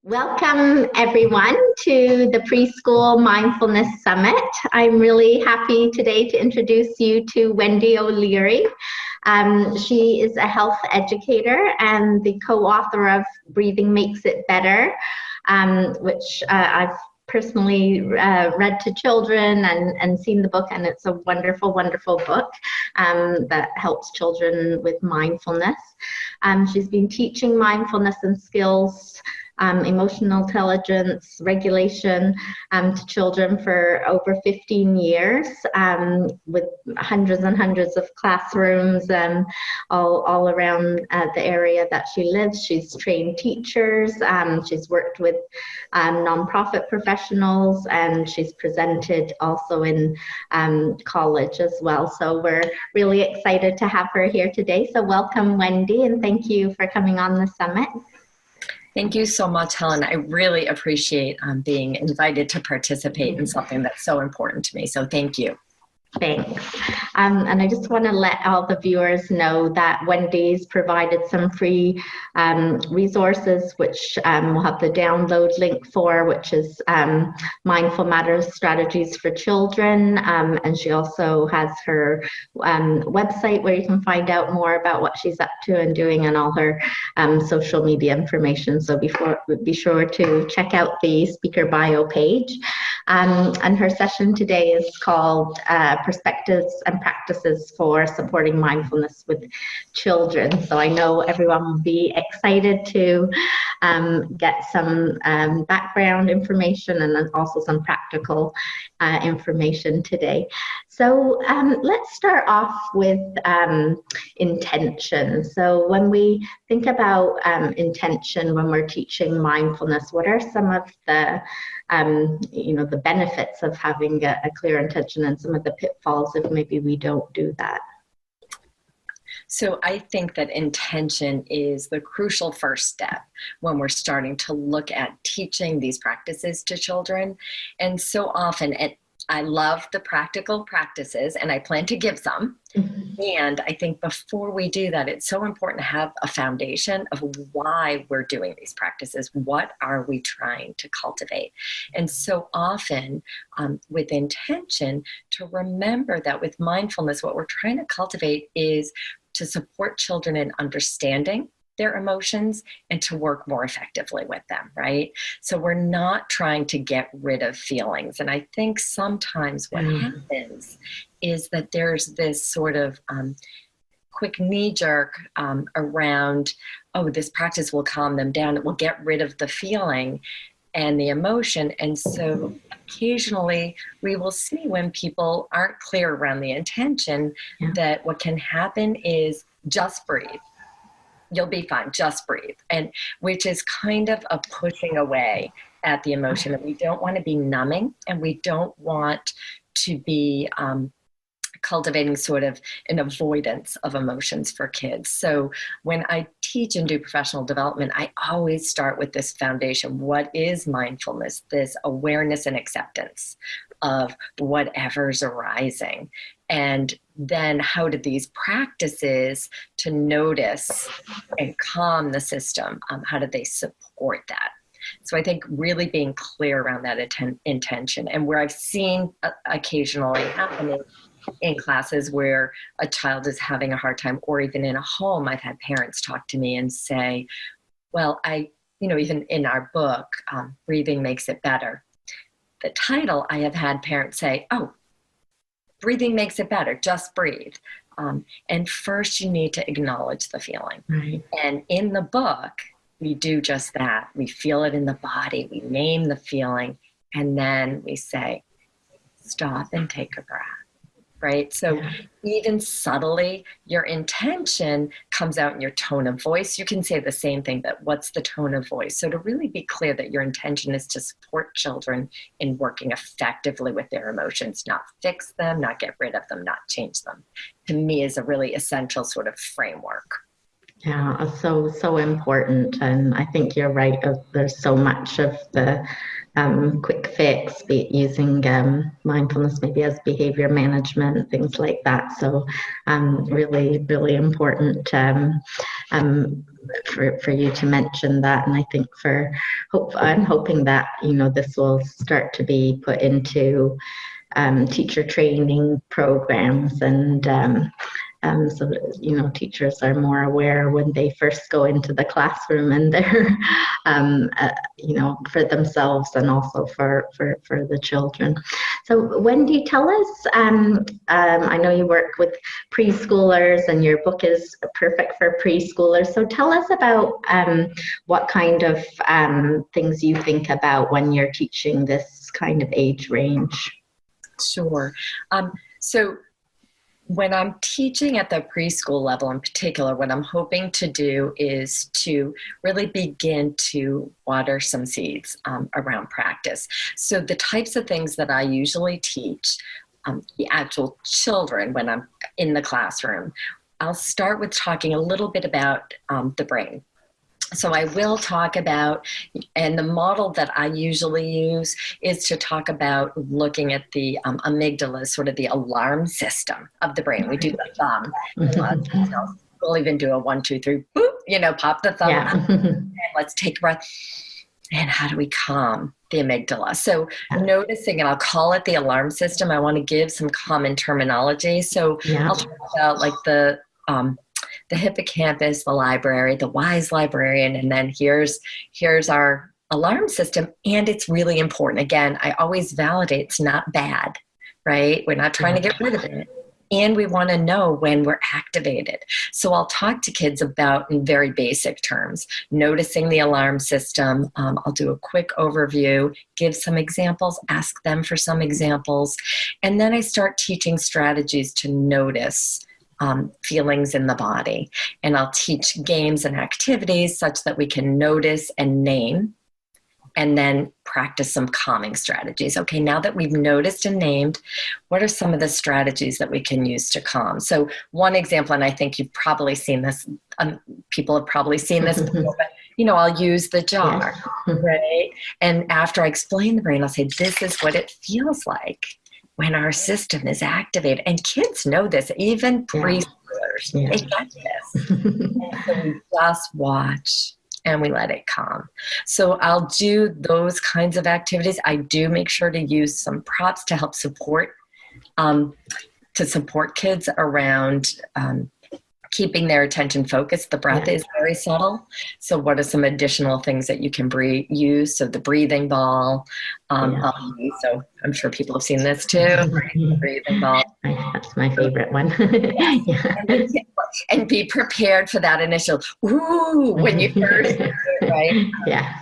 Welcome everyone to the Preschool Mindfulness Summit. I'm really happy today to introduce you to Wendy O'Leary. She is a health educator and the co-author of Breathing Makes It Better, which I've personally read to children and seen the book, and it's a wonderful, wonderful book that helps children with mindfulness. She's been teaching mindfulness and skills, emotional intelligence, regulation to children for over 15 years with hundreds and hundreds of classrooms all around the area that she lives. She's trained teachers, she's worked with nonprofit professionals, and she's presented also in college as well. So we're really excited to have her here today. So welcome, Wendy, and thank you for coming on the summit. Thank you so much, Helen. I really appreciate being invited to participate in something that's so important to me. So thank you. Thanks. And I just want to let all the viewers know that Wendy's provided some free resources, which we'll have the download link for, which is Mindful Matters Strategies for Children. And she also has her website where you can find out more about what she's up to and doing, and all her social media information. So be sure to check out the speaker bio page. And her session today is called Perspectives and Practices for Supporting Mindfulness with Children. So I know everyone will be excited to get some background information and then also some practical information today. So let's start off with intention. So when we think about intention when we're teaching mindfulness, what are some of the the benefits of having a clear intention and some of the pitfalls if maybe we don't do that? So I think that intention is the crucial first step when we're starting to look at teaching these practices to children. And so often, I love the practical practices, and I plan to give some. Mm-hmm. And I think before we do that, it's so important to have a foundation of why we're doing these practices. What are we trying to cultivate? And so often with intention, to remember that with mindfulness, what we're trying to cultivate is to support children in understanding their emotions and to work more effectively with them, right? So we're not trying to get rid of feelings. And I think sometimes what happens is that there's this sort of quick knee-jerk around, oh, this practice will calm them down. It will get rid of the feeling and the emotion. And so occasionally we will see when people aren't clear around the intention that what can happen is just breathe. You'll be fine, just breathe. And which is kind of a pushing away at the emotion. And we don't want to be numbing, and we don't want to be cultivating sort of an avoidance of emotions for kids. So when I teach and do professional development, I always start with this foundation. What is mindfulness? This awareness and acceptance of whatever's arising. And then how do these practices to notice and calm the system, how do they support that? So I think really being clear around that intention, and where I've seen occasionally happening in classes where a child is having a hard time, or even in a home, I've had parents talk to me and say, well, even in our book, Breathing Makes It Better, the title, I have had parents say, oh, breathing makes it better, just breathe. And first you need to acknowledge the feeling. Right. And in the book, we do just that. We feel it in the body, we name the feeling, and then we say, stop and take a breath. Right? So even subtly, your intention comes out in your tone of voice. You can say the same thing, but what's the tone of voice? So to really be clear that your intention is to support children in working effectively with their emotions, not fix them, not get rid of them, not change them, to me is a really essential sort of framework. Yeah, so important. And I think you're right. There's so much of the quick fix, using mindfulness maybe as behavior management, things like that. So really, really important for you to mention that. And I think I'm hoping that, this will start to be put into teacher training programs, and so that, teachers are more aware when they first go into the classroom, and they're, for themselves and also for the children. So Wendy, tell us, I know you work with preschoolers and your book is perfect for preschoolers. So tell us about what kind of things you think about when you're teaching this kind of age range. Sure. So when I'm teaching at the preschool level in particular, what I'm hoping to do is to really begin to water some seeds around practice. So the types of things that I usually teach the actual children when I'm in the classroom, I'll start with talking a little bit about the brain. So I will talk about, and the model that I usually use is to talk about looking at the amygdala, sort of the alarm system of the brain. We do the thumb. We'll even do a 1, 2, 3, boop, pop the thumb up, and let's take a breath. And how do we calm the amygdala? So noticing, and I'll call it the alarm system. I want to give some common terminology. So I'll talk about like the hippocampus, the library, the wise librarian, and then here's our alarm system. And it's really important. Again, I always validate it's not bad, right? We're not trying to get rid of it. And we want to know when we're activated. So I'll talk to kids about, in very basic terms, noticing the alarm system. I'll do a quick overview, give some examples, ask them for some examples. And then I start teaching strategies to notice feelings in the body. And I'll teach games and activities such that we can notice and name, and then practice some calming strategies. Okay, now that we've noticed and named, what are some of the strategies that we can use to calm? So one example, and I think you've probably seen this, people have probably seen this before, but I'll use the jar, right? And after I explain the brain, I'll say, this is what it feels like when our system is activated. And kids know this, even preschoolers, they get this. And so we just watch and we let it calm. So I'll do those kinds of activities. I do make sure to use some props to help support kids around keeping their attention focused. The breath is very subtle. So what are some additional things that you can use? So the breathing ball. So I'm sure people have seen this too. The breathing ball. That's my favorite one. And be prepared for that initial, ooh, when you first do it, right? Yeah.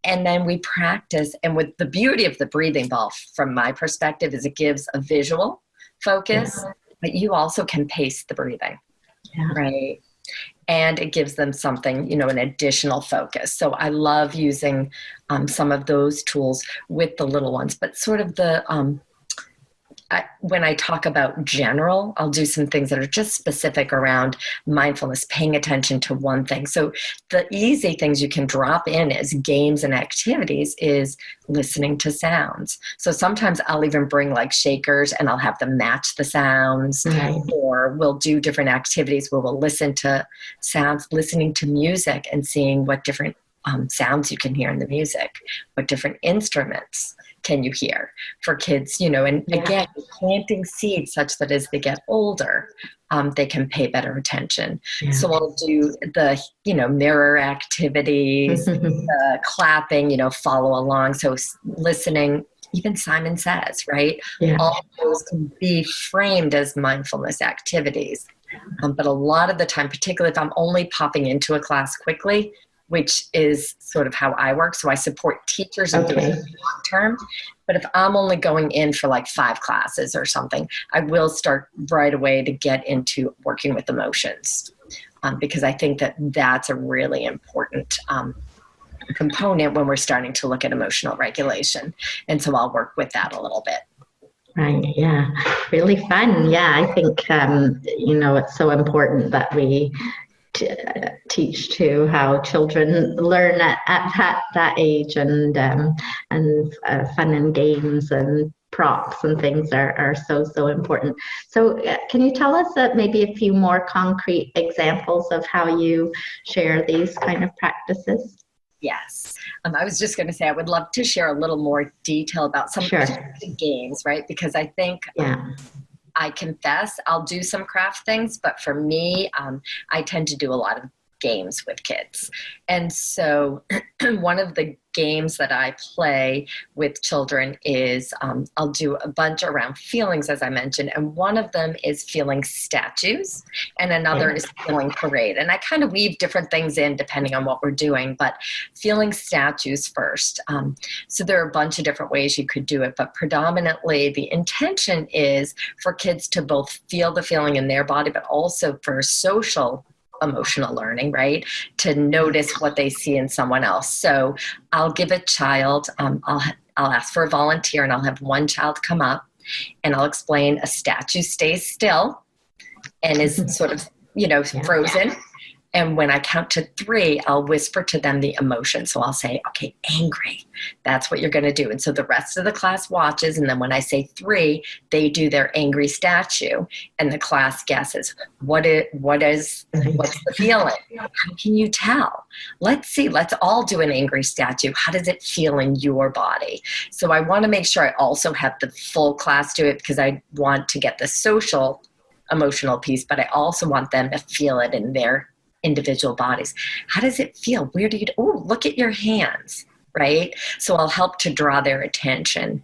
And then we practice. And with the beauty of the breathing ball, from my perspective, is it gives a visual focus. But you also can pace the breathing, right? And it gives them something, an additional focus. So I love using some of those tools with the little ones, but sort of when I talk about general, I'll do some things that are just specific around mindfulness, paying attention to one thing. So the easy things you can drop in as games and activities is listening to sounds. So sometimes I'll even bring like shakers and I'll have them match the sounds, or we'll do different activities where we'll listen to sounds, listening to music and seeing what different sounds you can hear in the music, what different instruments can you hear for kids, and again, planting seeds such that as they get older, they can pay better attention. So I'll do the, mirror activities, clapping, follow along. So listening, even Simon Says, right? All of those can be framed as mindfulness activities. But a lot of the time, particularly if I'm only popping into a class quickly, which is sort of how I work. So I support teachers in doing it long term. But if I'm only going in for like 5 classes or something, I will start right away to get into working with emotions, because I think that that's a really important component when we're starting to look at emotional regulation. And so I'll work with that a little bit. Right. Yeah. Really fun. Yeah. I think, it's so important that we teach to how children learn at that age, and fun and games and props and things are so important. So can you tell us maybe a few more concrete examples of how you share these kind of practices? Yes. I was just going to say, I would love to share a little more detail about some of the games, right? Because I think I confess I'll do some craft things, but for me, I tend to do a lot of games with kids. And so one of the games that I play with children is I'll do a bunch around feelings, as I mentioned, and one of them is feeling statues, and another is feeling parade. And I kind of weave different things in depending on what we're doing, but feeling statues first. So there are a bunch of different ways you could do it, but predominantly the intention is for kids to both feel the feeling in their body, but also for social emotional learning, right? To notice what they see in someone else. So I'll give a child, I'll ask for a volunteer, and I'll have one child come up, and I'll explain a statue stays still and is sort of, frozen. And when I count to 3, I'll whisper to them the emotion. So I'll say, okay, angry. That's what you're going to do. And so the rest of the class watches. And then when I say 3, they do their angry statue. And the class guesses, what's the feeling? How can you tell? Let's see. Let's all do an angry statue. How does it feel in your body? So I want to make sure I also have the full class do it, because I want to get the social emotional piece, but I also want them to feel it in their individual bodies. How does it feel? Where do you, look at your hands, right? So I'll help to draw their attention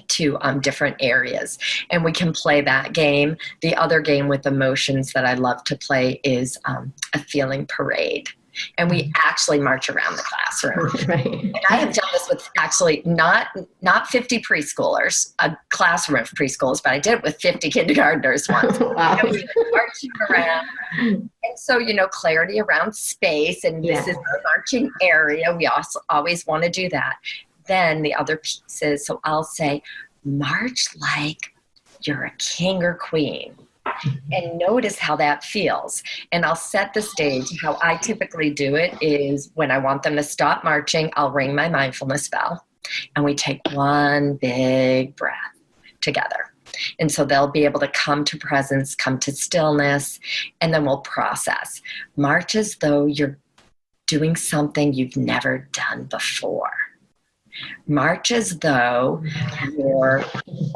to different areas, and we can play that game. The other game with emotions that I love to play is a feeling parade. And we actually march around the classroom. Right. And I have done this with actually not 50 preschoolers, a classroom of preschoolers, but I did it with 50 kindergartners once. Wow. And we were marching around. And so, clarity around space, and this is our marching area. We also always want to do that. Then the other pieces, so I'll say, march like you're a king or queen. And notice how that feels. And I'll set the stage. How I typically do it is when I want them to stop marching, I'll ring my mindfulness bell, and we take one big breath together. And so they'll be able to come to presence, come to stillness, and then we'll process. March as though you're doing something you've never done before. March as though you're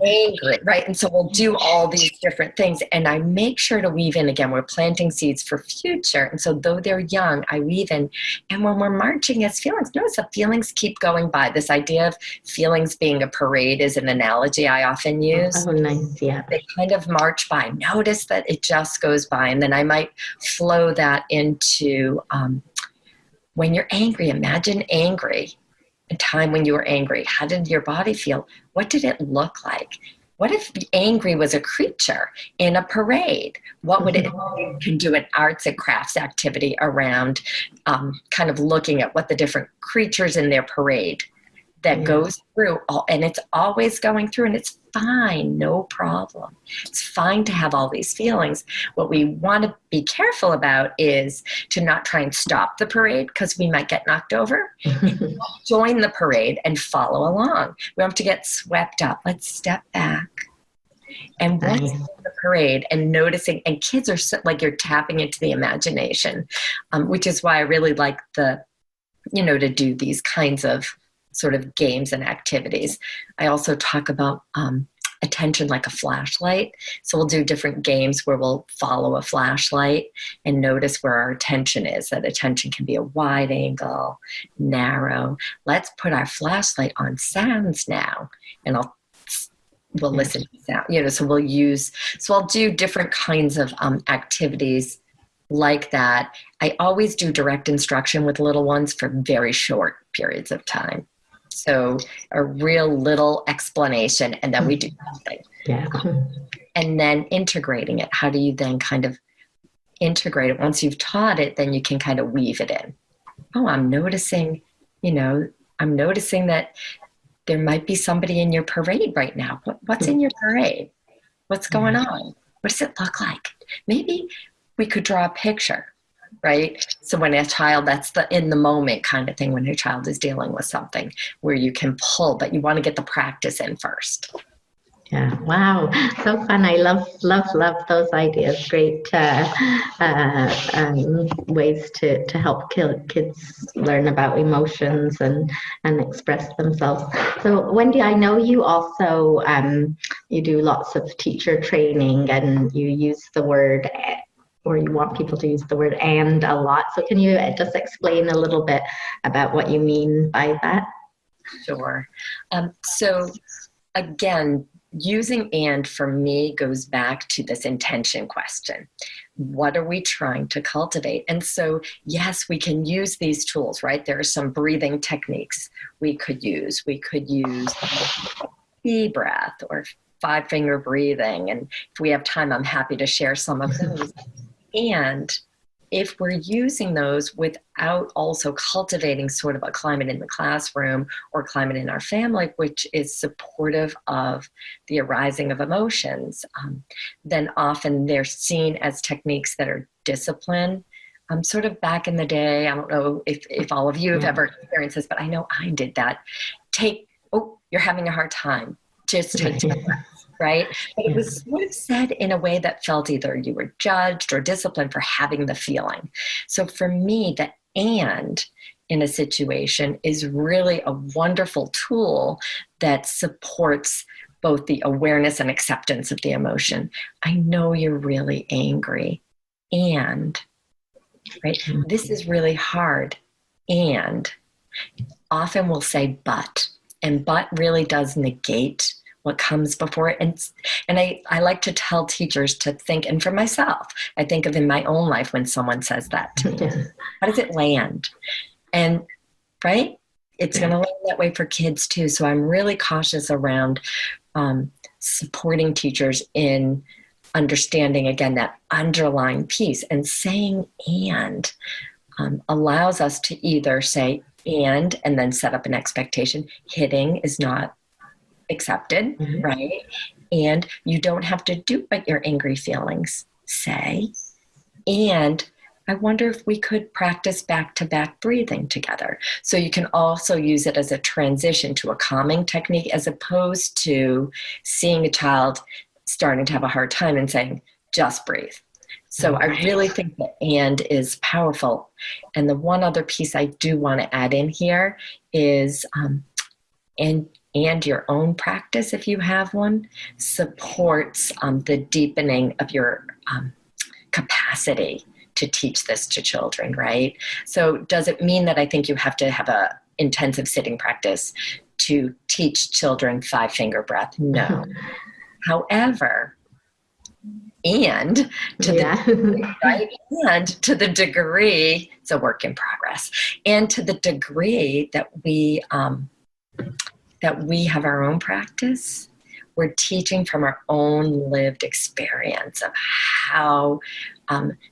angry, right? And so we'll do all these different things, and I make sure to weave in, again, we're planting seeds for future. And so though they're young, I weave in. And when we're marching as feelings, notice the feelings keep going by. This idea of feelings being a parade is an analogy I often use. Oh, nice, yeah. They kind of march by. Notice that it just goes by. And then I might flow that into when you're angry, imagine angry. A time when you were angry. How did your body feel? What did it look like? What if angry was a creature in a parade? What would it can do an arts and crafts activity around kind of looking at what the different creatures in their parade that goes through, and it's always going through, and it's fine, no problem. It's fine to have all these feelings. What we want to be careful about is to not try and stop the parade, because we might get knocked over. Join the parade and follow along. We don't have to get swept up. Let's step back. And once in the parade and noticing, and kids are like, you're tapping into the imagination, which is why I really like to do these kinds of sort of games and activities. I also talk about attention like a flashlight. So we'll do different games where we'll follow a flashlight and notice where our attention is. That attention can be a wide angle, narrow. Let's put our flashlight on sounds now, and we'll listen to sound. So I'll do different kinds of activities like that. I always do direct instruction with little ones for very short periods of time. So a real little explanation, and then we do something. Yeah. And then integrating it. How do you then kind of integrate it? Once you've taught it, then you can kind of weave it in. Oh, I'm noticing that there might be somebody in your parade right now. What's in your parade? What's going on? What does it look like? Maybe we could draw a picture, right? So when a child, that's the in the moment kind of thing, when a child is dealing with something where you can pull, but you want to get the practice in first. Yeah, wow, so fun. I love those ideas. Great ways to help kids learn about emotions and express themselves. So Wendy, I know you also, you do lots of teacher training and you use the word, or you want people to use the word "and" a lot. So can you just explain a little bit about what you mean by that? Sure. So again, using "and" for me goes back to this intention question. What are we trying to cultivate? And so, yes, we can use these tools, right? There are some breathing techniques we could use. We could use deep breath or 5-finger breathing. And if we have time, I'm happy to share some of those. And if we're using those without also cultivating sort of a climate in the classroom or climate in our family, which is supportive of the arising of emotions, then often they're seen as techniques that are discipline. Sort of back in the day, I don't know if all of you have ever experienced this, but I know I did that. You're having a hard time. Just take 10 breaths. Right? But it was sort of said in a way that felt either you were judged or disciplined for having the feeling. So for me, the "and" in a situation is really a wonderful tool that supports both the awareness and acceptance of the emotion. I know you're really angry, and, right? This is really hard, and often we'll say "but," and "but" really does negate what comes before it. And I like to tell teachers to think, and for myself, I think of in my own life when someone says that to me, how does it land? And right, it's going to land that way for kids too. So I'm really cautious around supporting teachers in understanding, again, that underlying piece. And saying "and" allows us to either say and then set up an expectation. Hitting is not accepted, right? And you don't have to do what your angry feelings say. And I wonder if we could practice back-to-back breathing together. So you can also use it as a transition to a calming technique, as opposed to seeing a child starting to have a hard time and saying, just breathe. So I really think the "and" is powerful. And the one other piece I do want to add in here is, and your own practice, if you have one, supports the deepening of your capacity to teach this to children, right? So does it mean that I think you have to have a intensive sitting practice to teach children 5-finger breath? No. However, and to the right, and to the degree, it's a work in progress, and to the degree that we have our own practice, we're teaching from our own lived experience of how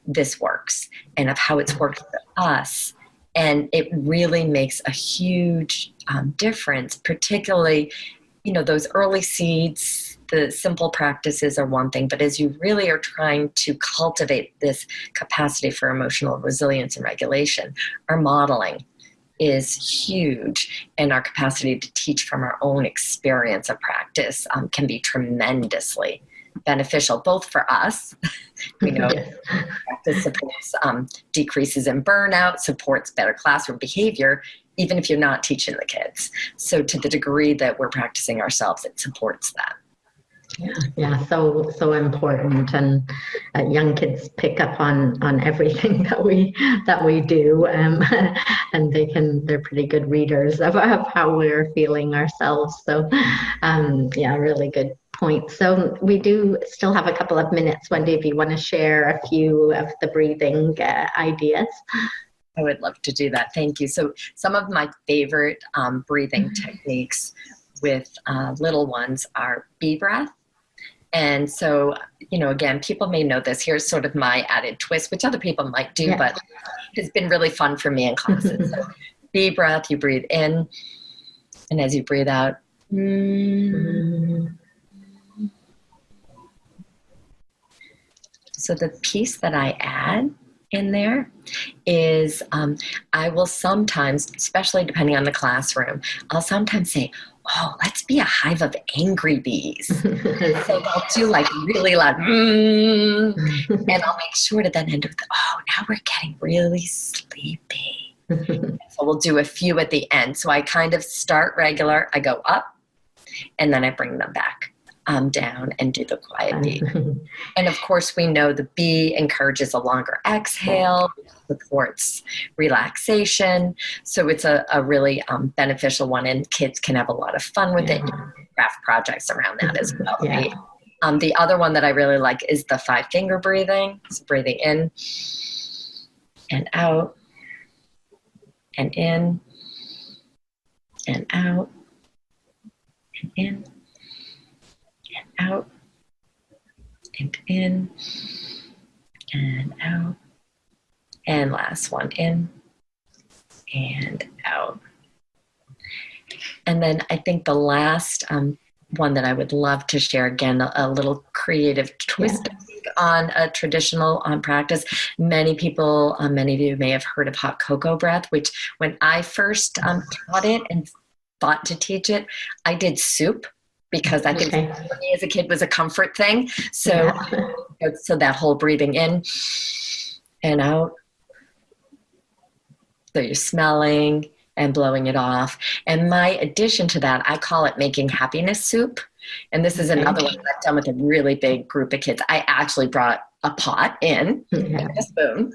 this works and of how it's worked for us. And it really makes a huge difference, particularly, those early seeds. The simple practices are one thing, but as you really are trying to cultivate this capacity for emotional resilience and regulation, our modeling is huge, and our capacity to teach from our own experience of practice can be tremendously beneficial, both for us. We know practice supports decreases in burnout, supports better classroom behavior, even if you're not teaching the kids. So to the degree that we're practicing ourselves, it supports that. Yeah, so important, and young kids pick up on everything that we do, and they're pretty good readers of how we're feeling ourselves. So, really good point. So we do still have a couple of minutes, Wendy, if you want to share a few of the breathing ideas. I would love to do that. Thank you. So some of my favorite breathing techniques with little ones are bee breath. And so, again, people may know this. Here's sort of my added twist, which other people might do, but it's been really fun for me in classes. So bee breath, you breathe in, and as you breathe out, So the piece that I add in there is I will sometimes, especially depending on the classroom, I'll sometimes say, oh, let's be a hive of angry bees. So I'll do like really loud, and I'll make sure to then end with, oh, now we're getting really sleepy. So we'll do a few at the end. So I kind of start regular, I go up, and then I bring them back down and do the quiet bee. And of course, we know the bee encourages a longer exhale, supports relaxation. So it's a really beneficial one, and kids can have a lot of fun with it. You can craft projects around that as well. Right? The other one that I really like is the 5-finger breathing. So breathing in and out and in and out and in and out and in and out. And last one, in and out. And then I think the last one that I would love to share, again, a little creative twist on a traditional practice. Many people, many of you may have heard of hot cocoa breath, which when I first taught it and thought to teach it, I did soup, because I think for me as a kid was a comfort thing. So, so that whole breathing in and out. So you're smelling and blowing it off. And my addition to that, I call it making happiness soup. And this is another one that I've done with a really big group of kids. I actually brought a pot in and a spoon.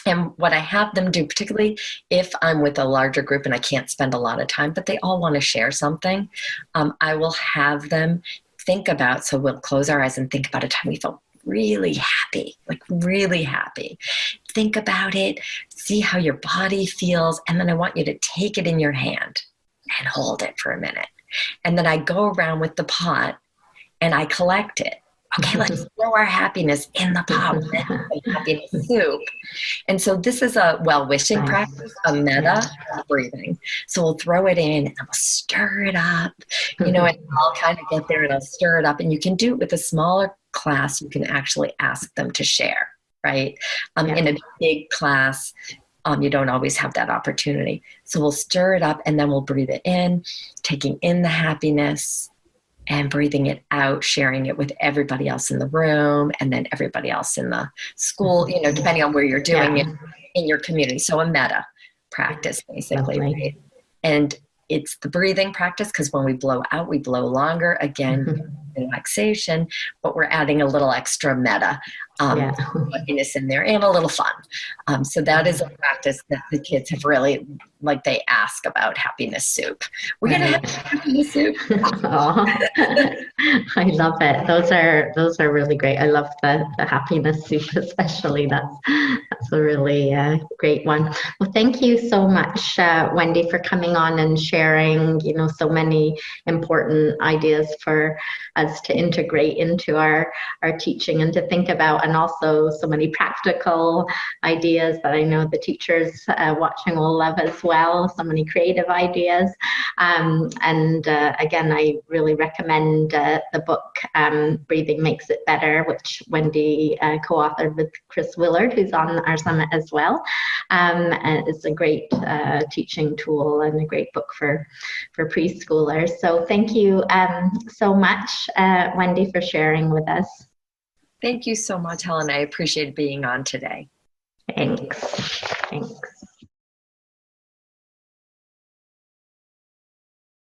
And what I have them do, particularly if I'm with a larger group and I can't spend a lot of time, but they all want to share something, I will have them think about, so we'll close our eyes and think about a time we felt really happy, like really happy. Think about it, see how your body feels, and then I want you to take it in your hand and hold it for a minute. And then I go around with the pot and I collect it. Okay, let's throw our happiness in the pot with happiness soup. And so this is a well-wishing practice, a metta breathing. So we'll throw it in and we'll stir it up, and I'll kind of get there and I'll stir it up. And you can do it with a smaller class. You can actually ask them to share, right? In a big class, you don't always have that opportunity. So we'll stir it up and then we'll breathe it in, taking in the happiness, and breathing it out, sharing it with everybody else in the room and then everybody else in the school, depending on where you're doing it in your community. So a metta practice, basically. Right? And it's the breathing practice, because when we blow out, we blow longer. Again, relaxation, but we're adding a little extra metta happiness in there and a little fun. So that is a practice that the kids have really, like, they ask about happiness soup. We're going to have happiness soup. I love it. Those are really great. I love the happiness soup, especially. That's a really great one. Well, thank you so much, Wendy, for coming on and sharing, so many important ideas for us to integrate into our teaching and to think about, and also so many practical ideas that I know the teachers watching will love as well, so many creative ideas. Again, I really recommend the book, Breathing Makes It Better, which Wendy co-authored with Chris Willard, who's on our summit as well. And it's a great teaching tool and a great book for preschoolers. So thank you so much, Wendy, for sharing with us. Thank you so much, Helen. I appreciate being on today. Thanks.